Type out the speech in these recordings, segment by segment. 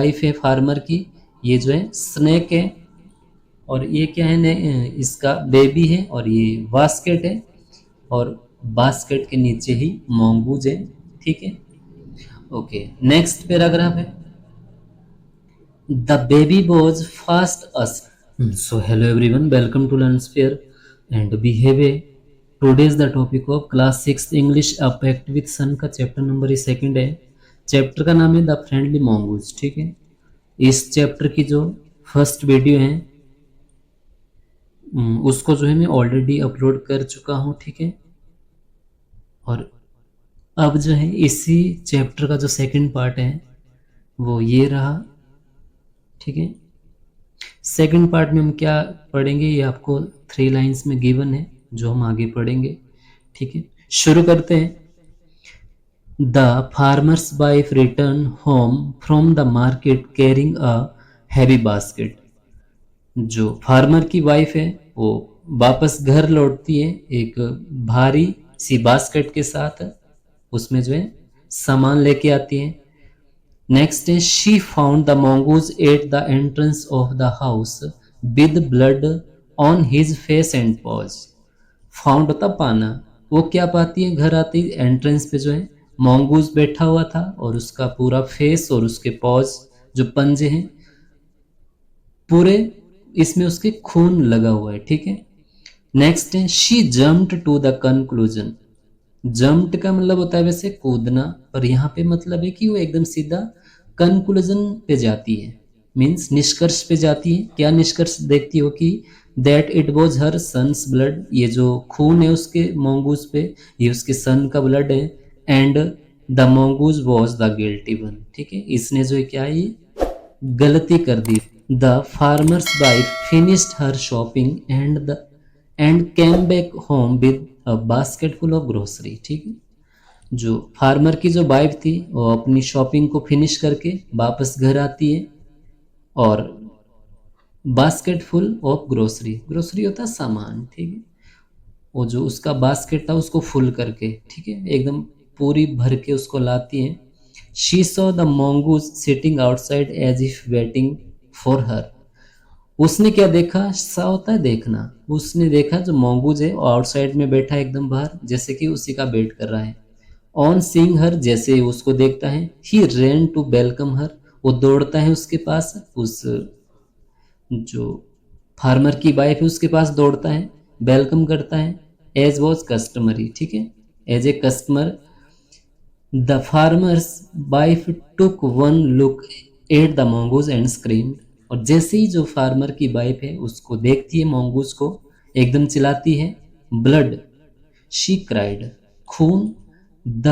Wife है farmer की, ये जो है स्नेक है, और ये क्या है इसका बेबी है, और ये बास्केट है, और बास्केट के नीचे ही मोंगूज है। ठीक है, ओके। नेक्स्ट पैराग्राफ है, the baby was fast us. So hello everyone, welcome to learn spare and behave. Today is the topic of class 6 English a pact with sun का chapter number ही second है। Chapter का नाम है the friendly mongoose. ठीक है, इस chapter की जो फर्स्ट वीडियो है उसको जो है मैं ऑलरेडी अपलोड कर चुका हूँ। ठीक है, और अब जो है इसी चैप्टर का जो सेकंड पार्ट है वो ये रहा। ठीक है, सेकंड पार्ट में हम क्या पढ़ेंगे ये आपको 3 लाइंस में गिवन है जो हम आगे पढ़ेंगे। ठीक है, शुरू करते हैं। The farmer's wife return home from the market carrying a heavy basket. जो फार्मर की वाइफ है वो वापस घर लौटती है एक भारी सी बास्केट के साथ, उसमें जो है सामान लेके आती है। नेक्स्ट है, she found the mongoose at the entrance of the house with blood on his face and pause. Found होता पाना, वो क्या पाती है घर आती एंट्रेंस पे जो है mongoose बैठा हुआ था, और उसका पूरा फेस और उसके पॉज जो पंजे हैं पूरे इसमें उसके खून लगा हुआ है। ठीक है, नेक्स्ट है, she jumped to the conclusion. Jumped का मतलब होता है वैसे कूदना, पर यहाँ पे मतलब है कि वो एकदम सीधा कंक्लूजन पे जाती है, मीन्स निष्कर्ष पे जाती है। क्या निष्कर्ष देखती हो कि that it was her son's blood, ये जो खून है उसके मोंगूज पे ये उसके सन का ब्लड है, and the mongoose was the guilty one. ठीक है, इसने जो क्या है ये गलती कर दी। The farmer's wife finished her shopping and came back home with a basket full of grocery. ठीक है, जो फार्मर की जो वाइफ थी वो अपनी शॉपिंग को फिनिश करके वापस घर आती है, और basket full of grocery, grocery होता है सामान। ठीक है, वो जो उसका बास्केट था उसको फुल करके, ठीक है, एकदम पूरी भर के उसको लाती है। She saw the mongoose sitting outside as if waiting for her. उसने क्या देखा, सा होता है देखना, उसने देखा जो mongoose है वो आउटसाइड में बैठा है एकदम बाहर, जैसे कि उसी का वेट कर रहा है। ऑन सीइंग हर, जैसे ही उसको देखता है, ही ran टू वेलकम हर, वो दौड़ता है उसके पास, उस जो फार्मर की वाइफ है उसके पास दौड़ता है, वेलकम करता है, एज वॉज कस्टमरी। ठीक है, as a customer the farmer's wife took one look at the mongoose and screamed. और जैसे ही जो फार्मर की वाइफ है उसको देखती है mongoose को, एकदम चिल्लाती है, ब्लड, शी क्राइड, खून, the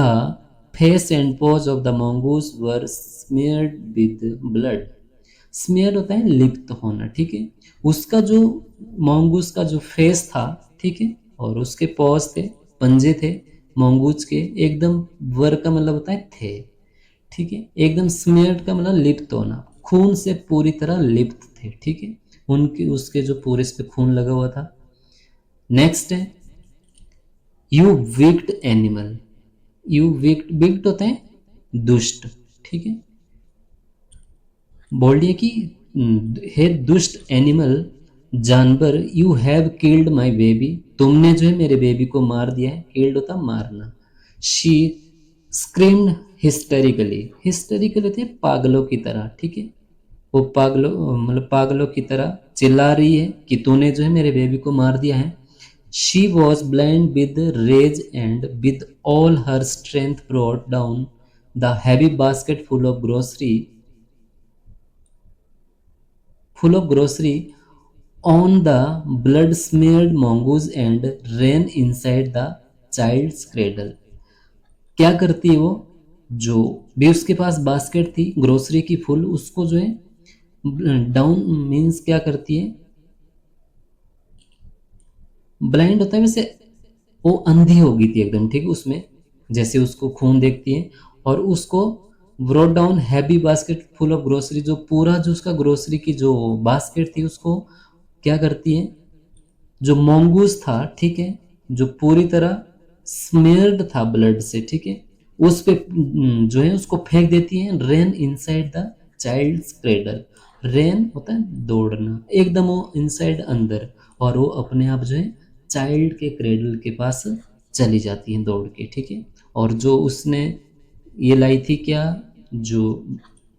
face and paws of the mongoose were smeared with blood. Smear होता है लिप्त होना। ठीक है, उसका जो mongoose का जो फेस था, ठीक है, और उसके पॉज थे, पंजे थे mongoose के, एकदम वर का मतलब होता है थे। ठीक है, एकदम स्मीयर्ड का मतलब लिप्त होना, खून से पूरी तरह लिप्त थे। ठीक है, उनके उसके जो पूरे इस पे खून लगा हुआ था। नेक्स्ट है, you wicked animal. You wicked होता है दुष्ट। ठीक है, बोल दिया कि हे दुष्ट एनिमल, जानवर, you have killed my baby, तुमने जो है मेरे बेबी को मार दिया है। किल्ड होता मारना। शी स्क्रीम्ड हिस्टेरिकली, हिस्टेरिकल होते हैं पागलों की तरह। ठीक है, वो पागलों मतलब पागलों की तरह चिल्ला रही है कि तूने जो है मेरे बेबी को मार दिया है। She was blind with rage and with all her strength brought down the heavy basket full of grocery on the blood smeared mongoose and ran inside the child's cradle। क्या करती है वो, जो भी उसके पास बास्केट थी ग्रोसरी की full, उसको जो है डाउन मीन्स क्या करती है, ब्लाइंड होता है वैसे, वो अंधी हो गई थी एकदम। ठीक है, उसमें जैसे उसको खून देखती है, और उसको brought down heavy basket full of grocery, जो पूरा जो उसका ग्रोसरी की जो बास्केट थी उसको क्या करती है, जो mongoose था, ठीक है, जो पूरी तरह स्मेयर्ड था ब्लड से, ठीक है, उस पे जो है उसको फेंक देती है, ran inside the child's cradle. Run होता है दौड़ना, एकदम वो इनसाइड अंदर, और वो अपने आप जो है चाइल्ड के क्रेडल के पास चली जाती है दौड़ के, ठीक है। और जो उसने ये लाई थी क्या, जो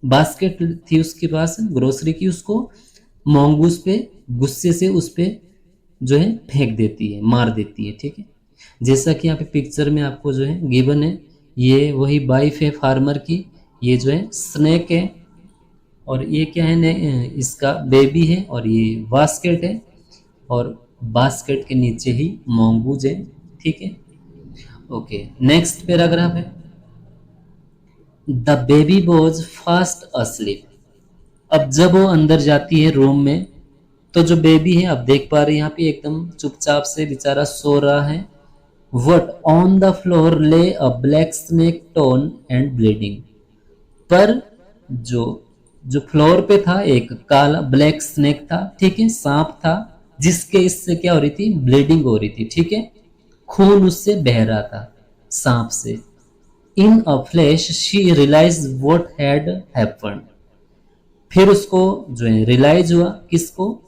बास्केट थी उसके पास ग्रोसरी की, उसको मोंगूस पे गुस्से से उस पे जो है फेंक देती है, मार देती है, ठीक है। जैसा कि यहाँ पे पिक्चर में आपको जो है गिवन है, ये वही वाइफ है फार्मर की, ये जो है स्नेक है, और ये क्या है इसका बेबी है, और ये बास्केट है, और बास्केट के नीचे ही मोंगूज है, ठीक है। ओके, नेक्स्ट पैराग्राफ है, the baby was fast asleep. अब जब वो अंदर जाती है रूम में, तो जो बेबी है आप देख पा रहे हैं यहाँ पे एकदम चुपचाप से बेचारा सो रहा है। वट ऑन द फ्लोर ले अ black snake tone and bleeding. पर जो जो फ्लोर पे था एक काला ब्लैक स्नेक था, ठीक है, सांप था, जिसके इससे क्या हो रही थी, ब्लीडिंग हो रही थी, ठीक है, खून उससे बह रहा था सांप से। In a flash she realise what had happened. फिर उसको जो है रियलाइज हुआ, किसको,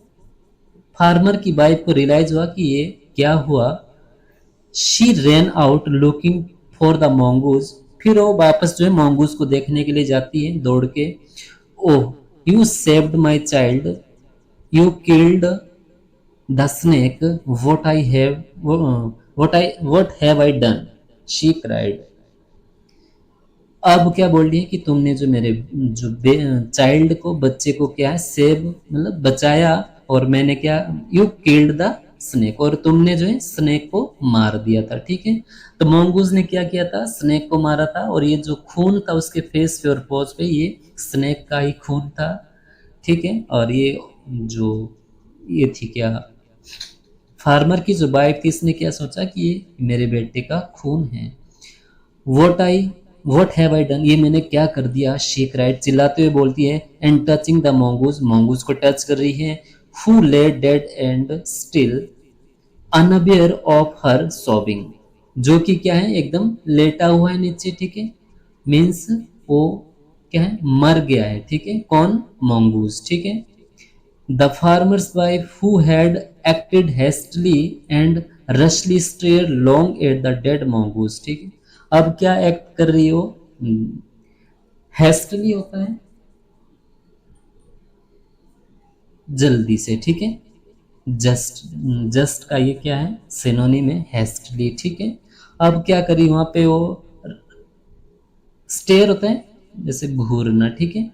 फार्मर की वाइफ को रियलाइज हुआ कि ये क्या हुआ। She ran out looking for the mongoose। फिर वो वापस जो है mongoose को देखने के लिए जाती है दौड़ के। Oh, you saved my child, you killed the snake, what I have, what have I done, she cried। अब क्या बोल रही है कि तुमने जो मेरे जो चाइल्ड को, बच्चे को क्या है सेव, मतलब बचाया, और मैंने क्या, यू किल्ड द स्नेक, और तुमने जो है स्नेक को मार दिया था, ठीक है। तो मोंगूज ने क्या किया था, स्नेक को मारा था, और ये जो खून था उसके फेस पे और पोज पे, ये स्नेक का ही खून था, ठीक है। और ये जो ये थी क्या, फार्मर की जो वाइफ थी, इसने क्या सोचा कि ये मेरे बेटे का खून है। Vote I what have I done, ये मैंने क्या कर दिया, शी क्राइड, चिल्लाते हुए बोलती है, and touching the mongoose, mongoose को टच कर रही है, हु ले dead and still unaware of her सोबिंग, जो कि क्या है एकदम लेटा हुआ है नीचे, ठीक है, मीन्स वो क्या है, मर गया है, ठीक है, कौन, mongoose, ठीक है। The farmer's wife who had acted hastily and rashly stare long at the dead mongoose, ठीक है। अब क्या एक्ट कर रही हो, हेस्टली होता है जल्दी से, ठीक है, जस्ट, जस्ट का ये क्या है, सिनोनिम है हेस्टली, ठीक है। अब क्या करी वहां पे वो, स्टेयर होता है जैसे घूरना, ठीक है,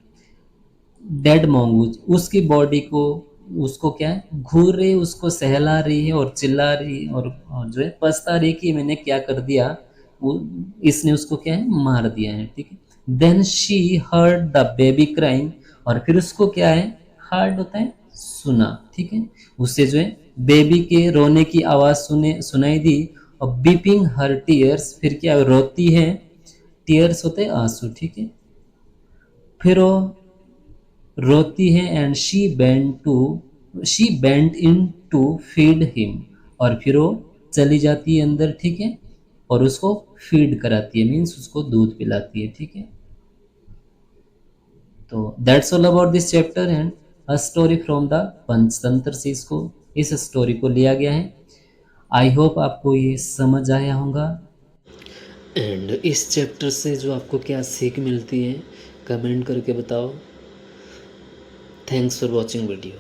डेड mongoose उसकी बॉडी को, उसको क्या है घूर रही, उसको सहला रही है और चिल्ला रही है, और जो है पछता रही कि मैंने क्या कर दिया, वो इसने उसको क्या है मार दिया है, ठीक है। Then she heard the baby crying, और फिर उसको क्या है, हर्ड होता है सुना, ठीक है, उससे जो है बेबी के रोने की आवाज सुनाई दी, और बीपिंग हर टीयर्स, फिर क्या रोती है, टीयर्स होते हैं आंसू, ठीक है, फिर वो रोती है, and she bent in to feed him, और फिर वो चली जाती है अंदर, ठीक है, और उसको फीड कराती है, मीन्स उसको दूध पिलाती है, ठीक है। तो that's all about this chapter and a story from the Panchatantra से इसको, इस स्टोरी को लिया गया है। आई होप आपको ये समझ आया होगा, एंड इस चैप्टर से जो आपको क्या सीख मिलती है कमेंट करके बताओ। Thanks for watching video.